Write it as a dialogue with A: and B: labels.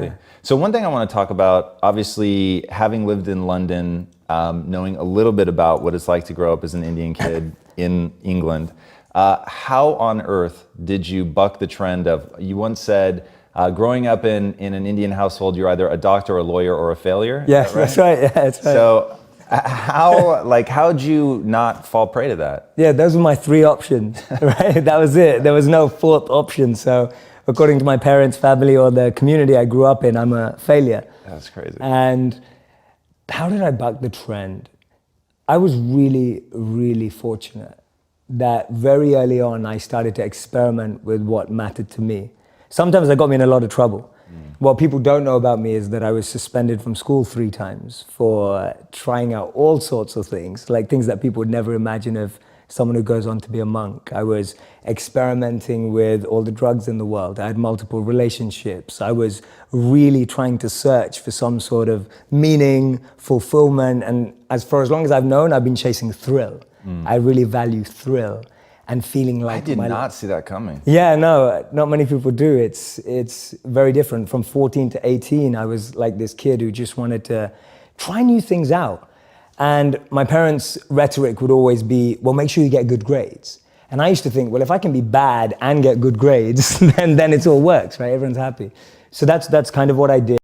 A: absolutely. So one thing I want to talk about, obviously having lived in London, knowing a little bit about what it's like to grow up as an Indian kid in England, how on earth did you buck the trend of, you once said, growing up in an Indian household, you're either a doctor, a lawyer, or a failure?
B: Yes, that's right. Yeah, that's right.
A: So how'd you not fall prey to that?
B: Yeah, those were my three options, right? That was it. There was no fourth option. So according to my parents, family, or the community I grew up in, I'm a failure.
A: That's crazy.
B: And how did I buck the trend? I was really, really fortunate that very early on, I started to experiment with what mattered to me. Sometimes that got me in a lot of trouble. What people don't know about me is that I was suspended from school 3 times for trying out all sorts of things, like things that people would never imagine of someone who goes on to be a monk. I was experimenting with all the drugs in the world. I had multiple relationships. I was really trying to search for some sort of meaning, fulfillment, and as long as I've known, I've been chasing thrill. I really value thrill and feeling like
A: I did not see that coming.
B: Yeah, no, not many people do. It's very different. From 14 to 18, I was like this kid who just wanted to try new things out. And my parents' rhetoric would always be, well, make sure you get good grades. And I used to think, well, if I can be bad and get good grades, then it all works, right? Everyone's happy. So that's kind of what I did.